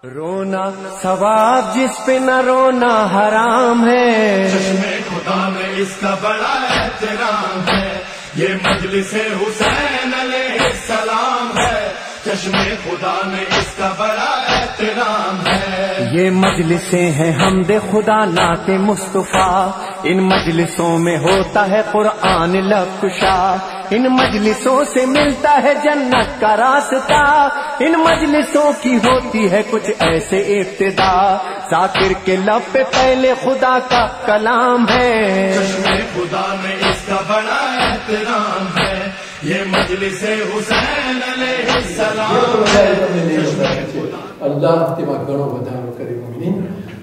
रोना सवाब जिस पे न रोना हराम है, चश्मे खुदा में इसका बड़ा एहतराम है। ये मजलिसे हुसैन अलैहिस्सलाम है, चश्मे खुदा में इसका बड़ा एहतराम है। ये मजलिसें हैं हमदे खुदा नाते मुस्तफा, इन मजलिसों में होता है कुरान लफ्शा, इन मजलिसों से मिलता है जन्नत का रास्ता, इन मजलिसों की होती है कुछ ऐसे इब्तिदा, जाकिर के लब पे पहले खुदा का कलाम है। चश्मे खुदा में इसका बड़ा एहतराम है, ये मजलिसे हुसैन अलैहिस्सलाम है। अल्लाह તેમાં ઘણો વધારો કરે મોમિન।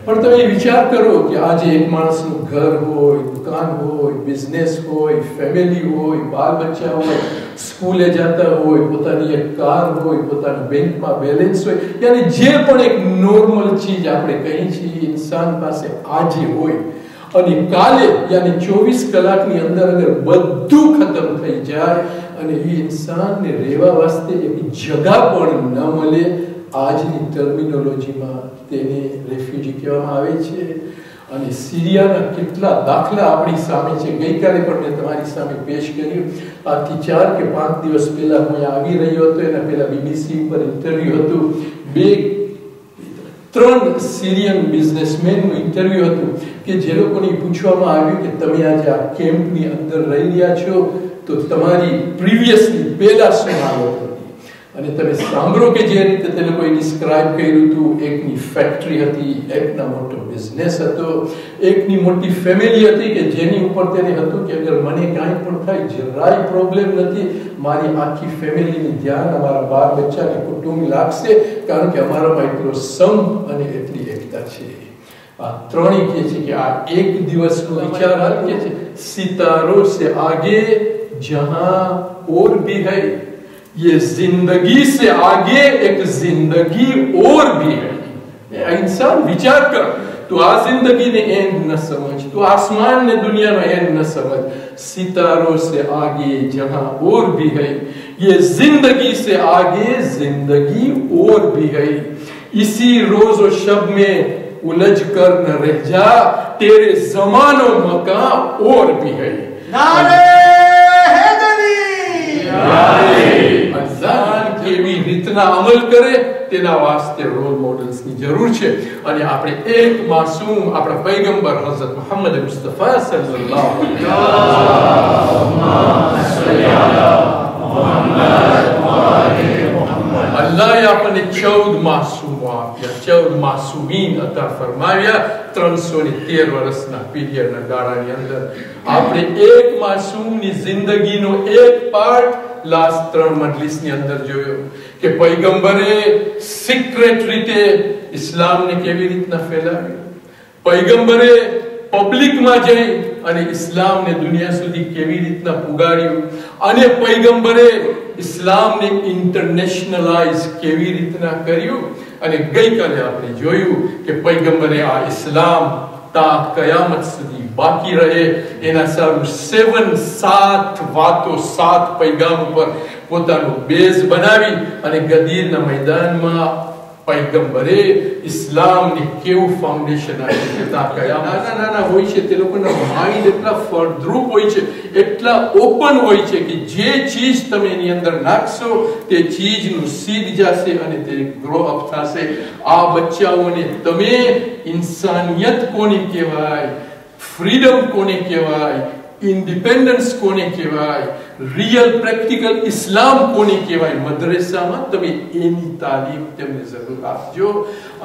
પણ તમે વિચાર કરો કે આજે એક માણસનું ઘર હોય, દુકાન હોય, બિઝનેસ હોય, ફેમિલી હોય, બાળ બચ્ચા હોય, સ્કૂલે જતા હોય, પોતાની એક કાર હોય, પોતાના બેંકમાં બેલેન્સ હોય, યાની જે પણ એક નોર્મલ ચીજ આપણે કહીએ છીએ ઇન્સાન પાસે આજે હોય અને કાલે યાની 24 કલાકની અંદર અગર બધું ખતમ થઈ જાય અને એ ઇન્સાનને રહેવા વાસ્તે એક જગા પણ ન મળે, આજની ટર્મિનોલોજીમાં તેને રેફ્યુજી કહેવામાં આવે છે। અને સિરિયાના કેટલા દાખલા આપણી સામે છે। ગઈકાલે પણ મેં તમારી સામે પેશ કર્યું। આજથી 4 કે 5 દિવસ પહેલા હું આવી રહ્યો હતો, એના પહેલા બીબીસી ઉપર ઇન્ટરવ્યુ હતું। 2-3 સિરિયન બિઝનેસમેનનું ઇન્ટરવ્યુ હતું કે જે લોકોને પૂછવામાં આવ્યું કે તમે આજે આ કેમ્પની અંદર રહી રહ્યા છો તો તમારી પ્રીવિયસલી પહેલા શું હાલત હતી, અને તમે સાંભળો કે જે રીતે તે લોકોએ ડિસ્ક્રાઇબ કર્યું હતું। એકની ફેક્ટરી હતી, એકનો મોટો બિઝનેસ હતો, એકની મોટી ફેમિલી હતી કે જેની ઉપર તેને હતું કે અગર મને કાંઈ પણ થાય જરાય પ્રોબ્લેમ નથી, મારી આખી ફેમિલીની ધ્યાન અમારા બાળ બચ્ચાને કુટુંબ લાગશે કારણ કે અમારામાં એટલો સંપ અને એટલી એકતા છે। આ ત્રણેય કહે છે કે આ એક દિવસનો વિચાર કે છે સિતારો સે આગે જહાં और भी है, ये जिंदगी से आगे एक जिंदगी और भी है। इंसान विचार कर, तू आ जिंदगी ने एंड न समझ, तू आसमान ने दुनिया में एंड न समझ, सितारों से आगे जहां और भी है, ये जिंदगी से आगे जिंदगी और भी है। इसी रोज और शब में उलझ कर न रह जा, तेरे जमानो मकान और भी है। नारे કેવી રીતના અમલ કરે તેના વાસ્તે રોલ મોડલ્સની જરૂર છે। અને આપણે એક માસૂમ આપણા પૈગંબર હઝરત મુહમ્મદ મુસ્તફા સલ્લલ્લાહુ અલૈહિ વસલ્લમ અલ્લાહે આપણને 14 માસૂમો આપ્યા, 14 માસૂમીન અતા ફરમાવ્યા 313 વર્ષના પીરિયડના ગાળાની અંદર। આપણે એક માસૂમની જિંદગીનો એક પાર્ટ લાસ્ટ 3 મજલિસની અંદર જોયો કે પૈગંબરે સિક્રેટ રીતે ઇસ્લામને કેવી રીતના ફેલાવ્યું, પૈગંબરે પબ્લિકમાં જઈ અને ઇસ્લામને દુનિયા સુધી કેવી રીતના પુગાડ્યું, અને પૈગંબરે ઇસ્લામને ઇન્ટરનેશનલાઇઝ કેવી રીતના કર્યું। અને ગઈકાલે આપણે જોયું કે પૈગંબરે આ ઇસ્લામ તા કયામત સુધી બાકી રહે એના સારું 7 વાતો 7 પૈગામ ઉપર પોતાનું બેઝ બનાવી અને ગદીરના मैदाનમાં પૈગંબરે ઇસ્લામને કેવું ફાઉન્ડેશન આપ્યું તા કયામત। નાના હોય છે તે લોકોના માઇન્ડ એટલા ફળદ્રુપ હોય છે, એટલા ઓપન હોય છે કે જે ચીજ તમે એની અંદર નાખશો તે ચીજનું સીડ જશે અને તે ગ્રો અપ થશે। આ બચ્ચાઓને તમે ઇન્સાનિયત કોને કહેવાય, फ्रीडम कोने कहेवाय, इंडिपेंडेंस कोने कहेवाय, रियल प्रेक्टिकल इस्लाम कोने कहेवाय, मद्रेसामां तमे एनी तालीम तेमने जरूर आपजो।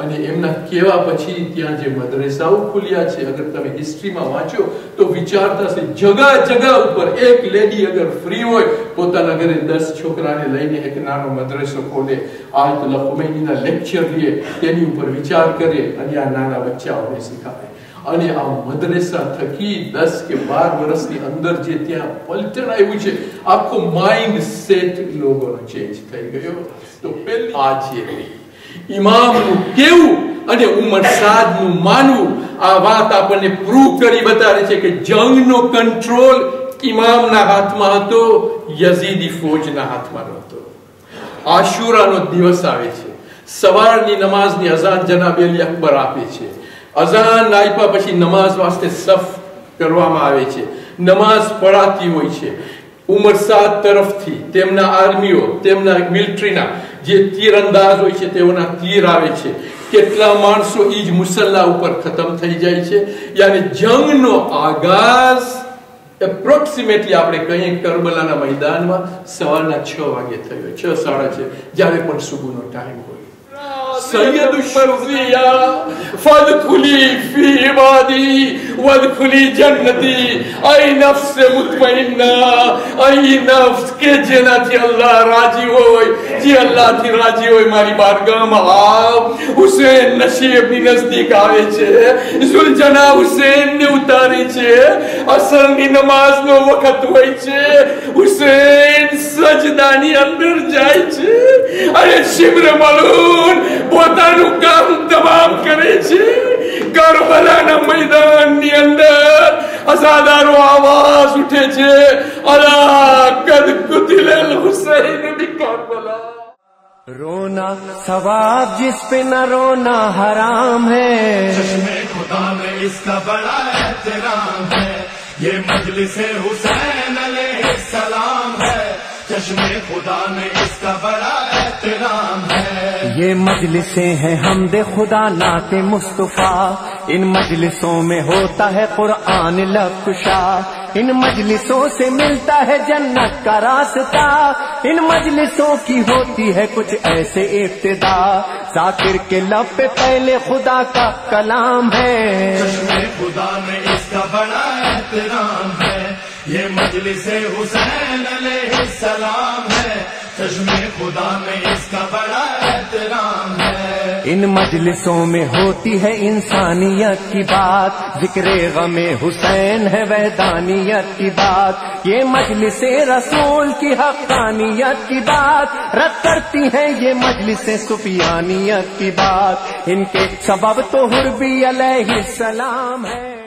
અને એમના કેવા પછી ત્યાં જે મદ્રેસાઓ ખુલ્યા છે, અગર તમે હિસ્ટ્રીમાં વાંચો તો વિચારતા છે જગા જગા ઉપર એક લેડી અગર ફ્રી હોય પોતાના ઘરે 10 છોકરાને લઈને એક નાનો મદ્રેસો ખોલે, આયતુલ્લાહ ખુમૈનીના લેક્ચર લે, તેની ઉપર વિચાર કરે અને આ નાના બચ્ચાઓને શીખવાડે। અને આ મદ્રેસા થકી 10 કે 12 વર્ષની અંદર જે ત્યાં પલટન આવ્યું છે, આખો માઇન્ડ સેટ લોકોનો ચેન્જ થઈ ગયો। તો પહેલી આ છે ઇમામનું કેવું અને ઉમર સાદનું માનવું। આ વાત આપણને પ્રૂવ કરી બતાવે છે કે જંગનો કંટ્રોલ ઇમામના હાથમાં હતો, યઝીદી ફૌજના હાથમાં નહોતો। આશુરાનો દિવસ આવે છે, સવારની નમાઝની અઝાન જનાબે અલી અકબર આપે છે. અઝાન આપ્યા પછી નમાઝ વાસ્તે સફ કરવામાં આવે છે. નમાઝ પઢાતી હોય છે. ઉમરસાદ તરફથી તેમના આર્મીઓ, તેમના મિલિટરીના જે તીરંદાજ હોય છે તેઓના તીર આવે છે. કેટલા માણસો ઈ જ મુસલ્લા ઉપર ખતમ થઈ જાય છે. યાની જંગનો આગાઝ એપ્રોક્સિમેટલી આપણે કહીએ કરબલાના मैदाનમાં સવારના 6 વાગે થયો, 6 સાડા 6, જ્યારે પણ સુબહનો ટાઈમ હોય. سيد الشرزية فادخلي في عبادي وادخلي جنتي. اي نفس مطمئنہ، اي نفس کے جنت اللہ راضی ہوئے جی اللہ થી રાજી હોય મારી બારગાહમાં આવ. હુસૈન નશીબની નજદીક આવે છે. ઝુલજના હુસૈન ને ઉતારી છે. અસરની નમાઝનો વખત હોય છે. હુસૈન સજદાની અંદર જાય છે અને શિબ્ર મલૂન પોતાનું કામ તમામ કરે છે. કરબલાના मैदानની અંદર અઝાદારો આવાજ ઉઠે છે, અલા કદ કુતિલ હુસૈન બિકરબલા. रोना सवाब जिस पे न रोना हराम है. चश्मे खुदा में इसका बड़ा एहतराम है. ये मजलिसे हुसैन अलैहिस्सलाम है. चश्मे खुदा में इसका बड़ा एहतराम है. ये मजलिसें हैं हमदे खुदा नाते मुस्तफा. इन मजलिसों में होता है कुरान लकुशा. इन मजलिसों से मिलता है जन्नत का रास्ता. इन मजलिसों की होती है कुछ ऐसे इब्तिदा. जाकिर के लब पे पहले खुदा का कलाम है. चश्मे खुदा में इसका बड़ा एहतराम है. ये मजलिसे हुसैन अलैहिस्सलाम है. चश्मे खुदा में इसका बड़ा एहतराम है. इन मजलिसों में होती है इंसानियत की बात. जिक्र गमे हुसैन है वहदानियत की बात. ये मजलिसे रसूल की हक्कानियत की बात. रद्द करती हैं ये मजलिसे सुफियानियत की बात. इनके सबब तो हुर्बी अलैहिस्सलाम है.